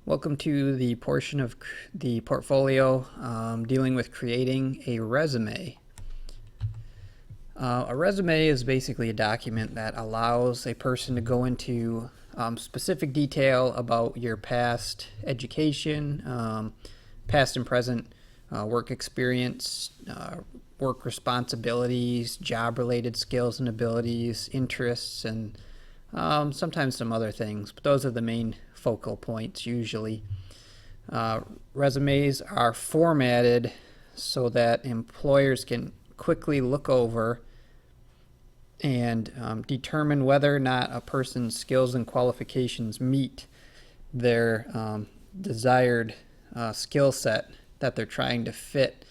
Welcome to the portion of the portfolio dealing with creating a resume. A resume is basically a document that allows a person to go into specific detail about your past education, past and present work experience, work responsibilities, job-related skills and abilities, interests, and sometimes some other things. But those are the main focal points usually. Resumes are formatted so that employers can quickly look over and determine whether or not a person's skills and qualifications meet their desired skill set that they're trying to fit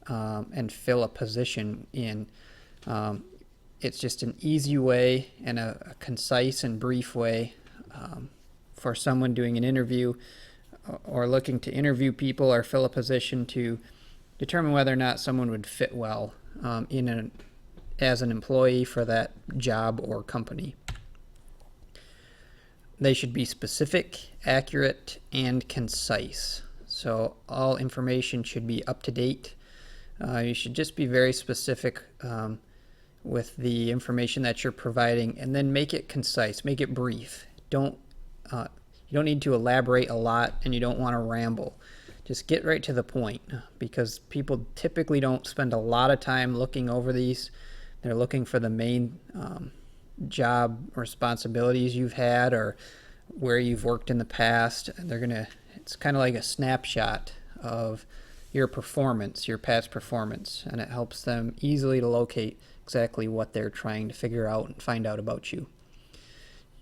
and fill a position in. It's just an easy way and a concise and brief way for someone doing an interview or looking to interview people or fill a position to determine whether or not someone would fit well as an employee for that job or company. They should be specific, accurate, and concise. So all information should be up to date. You should just be very specific with the information that you're providing, and then make it concise, make it brief. You don't need to elaborate a lot, and you don't want to ramble. Just get right to the point, because people typically don't spend a lot of time looking over these. They're looking for the main job responsibilities you've had or where you've worked in the past. It's kind of like a snapshot of your performance, your past performance, and it helps them easily to locate exactly what they're trying to figure out and find out about you.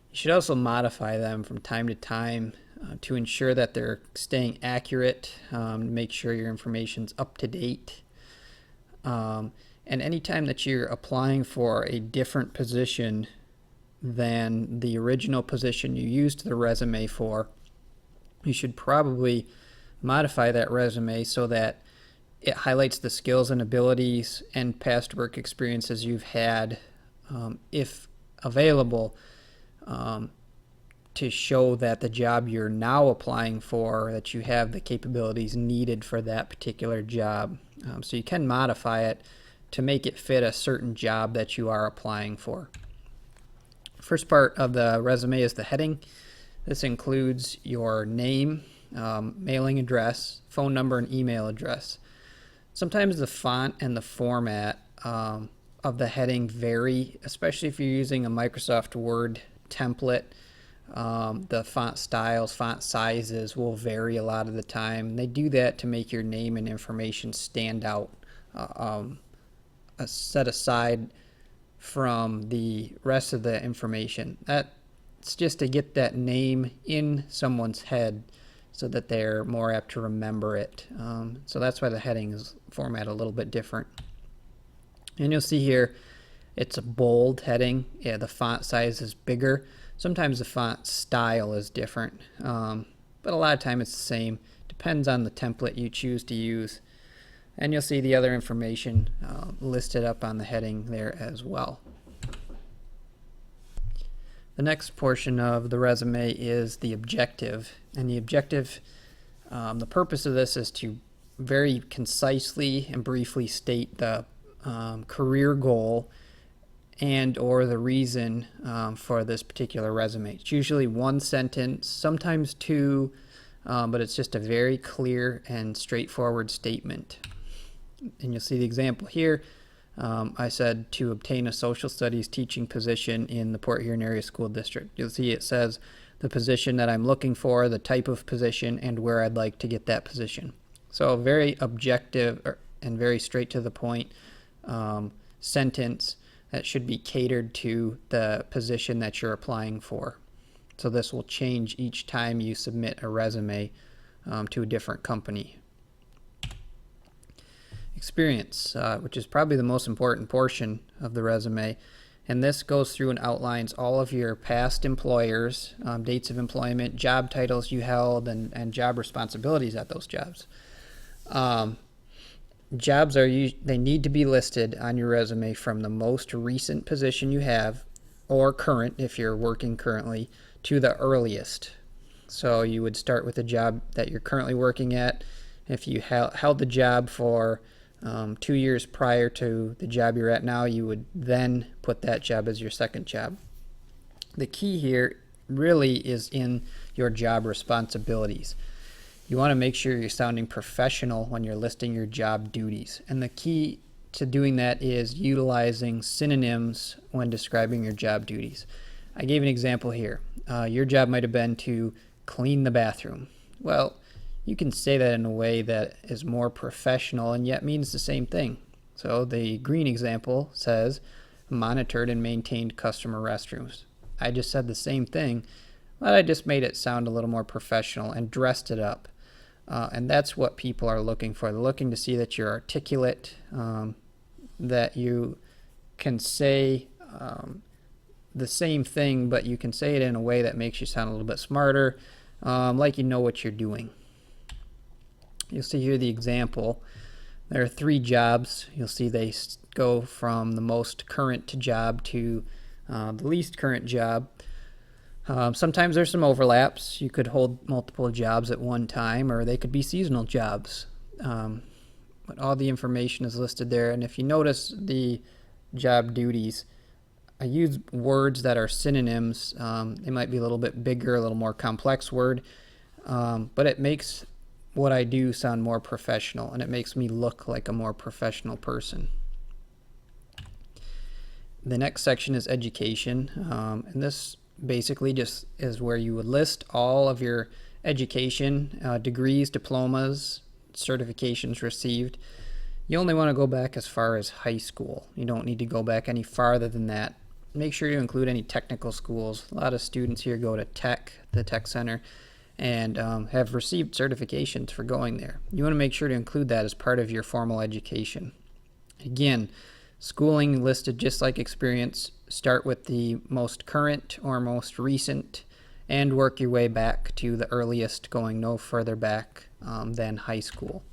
You should also modify them from time to time to ensure that they're staying accurate, make sure your information's up to date. And anytime that you're applying for a different position than the original position you used the resume for, you should probably modify that resume so that it highlights the skills and abilities and past work experiences you've had, if available, to show that the job you're now applying for, that you have the capabilities needed for that particular job. So you can modify it to make it fit a certain job that you are applying for. First part of the resume is the heading. This includes your name, mailing address, phone number, and email address. Sometimes the font and the format of the heading vary, especially if you're using a Microsoft Word template. The font styles, font sizes will vary a lot of the time. They do that to make your name and information stand out, set aside from the rest of the information. That's just to get that name in someone's head so that they're more apt to remember it. So that's why the heading is formatted a little bit different. And you'll see here it's a bold heading. Yeah, the font size is bigger. Sometimes the font style is different, but a lot of time it's the same. Depends on the template you choose to use. And you'll see the other information listed up on the heading there as well. The next portion of the resume is the objective. And the objective, the purpose of this is to very concisely and briefly state the career goal and or the reason for this particular resume. It's usually one sentence, sometimes two, but it's just a very clear and straightforward statement. And you'll see the example here. I said to obtain a social studies teaching position in the Port Huron Area School District. You'll see it says the position that I'm looking for, the type of position, and where I'd like to get that position. So very objective and very straight to the point sentence that should be catered to the position that you're applying for. So this will change each time you submit a resume to a different company. Experience, which is probably the most important portion of the resume, and this goes through and outlines all of your past employers, dates of employment, job titles you held, and job responsibilities at those jobs. Jobs they need to be listed on your resume from the most recent position you have, or current if you're working currently, to the earliest. So you would start with the job that you're currently working at. If you held the job for 2 years prior to the job you're at now, you would then put that job as your second job. The key here really is in your job responsibilities. You want to make sure you're sounding professional when you're listing your job duties. And the key to doing that is utilizing synonyms when describing your job duties. I gave an example here. Your job might have been to clean the bathroom. Well, you can say that in a way that is more professional and yet means the same thing. So the green example says monitored and maintained customer restrooms. I just said the same thing, but I just made it sound a little more professional and dressed it up. And that's what people are looking for. They're looking to see that you're articulate, that you can say the same thing, but you can say it in a way that makes you sound a little bit smarter, like you know what you're doing. You'll see here the example. There are 3 jobs. You'll see they go from the most current job to the least current job. Sometimes there's some overlaps. You could hold multiple jobs at one time, or they could be seasonal jobs. But all the information is listed there. And if you notice the job duties, I use words that are synonyms. They might be a little bit bigger, a little more complex word, but it makes what I do sound more professional, and it makes me look like a more professional person. The next section is education, and this basically just is where you would list all of your education, degrees, diplomas, certifications received. You only want to go back as far as high school. You don't need to go back any farther than that. Make sure you include any technical schools. A lot of students here go to the tech center, and have received certifications for going there. You want to make sure to include that as part of your formal education. Again, schooling listed just like experience. Start with the most current or most recent and work your way back to the earliest, going no further back than high school.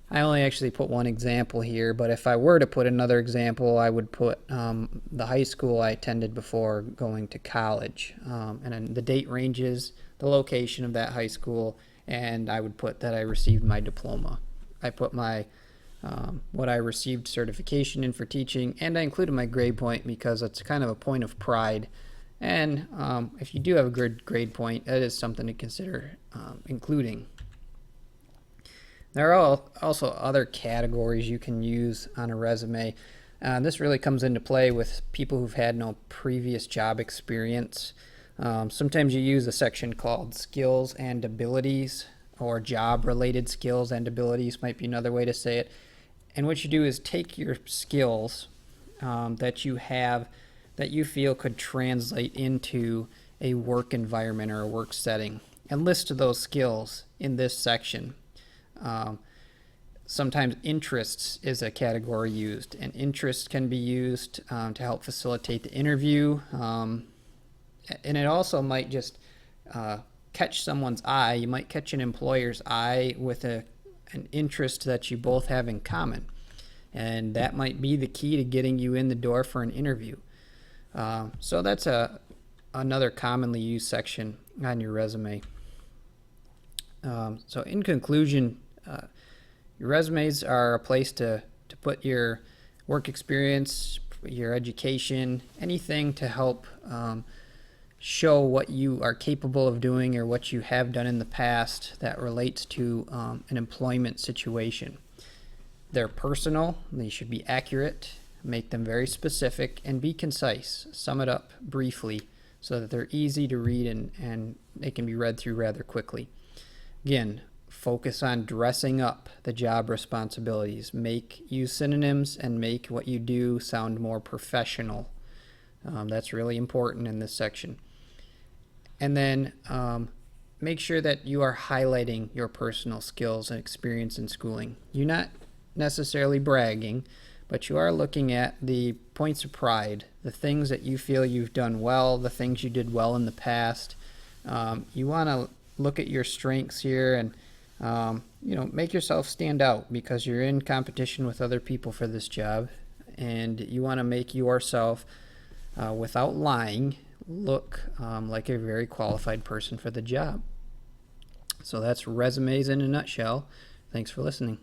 I only actually put one example here, but if I were to put another example, I would put the high school I attended before going to college. And then the date ranges, the location of that high school, and I would put that I received my diploma. I put my what I received certification in for teaching, and I included my grade point because it's kind of a point of pride. And if you do have a good grade point, that is something to consider including. There are also other categories you can use on a resume. This really comes into play with people who've had no previous job experience. Sometimes you use a section called skills and abilities, or job-related skills and abilities might be another way to say it. And what you do is take your skills that you have that you feel could translate into a work environment or a work setting, and list those skills in this section. Sometimes interests is a category used, and interests can be used to help facilitate the interview. And it also might just catch someone's eye. You might catch an employer's eye with an interest that you both have in common. And that might be the key to getting you in the door for an interview. So that's another commonly used section on your resume. So in conclusion, your resumes are a place to put your work experience, your education, anything to help show what you are capable of doing or what you have done in the past that relates to an employment situation. They're personal, they should be accurate, make them very specific, and be concise. Sum it up briefly so that they're easy to read and they can be read through rather quickly. Again, focus on dressing up the job responsibilities. Use synonyms and make what you do sound more professional. That's really important in this section. And then make sure that you are highlighting your personal skills and experience in schooling. You're not necessarily bragging, but you are looking at the points of pride, the things that you feel you've done well, the things you did well in the past. You want to look at your strengths here and make yourself stand out, because you're in competition with other people for this job, and you want to make yourself, without lying, look like a very qualified person for the job. So that's resumes in a nutshell. Thanks for listening.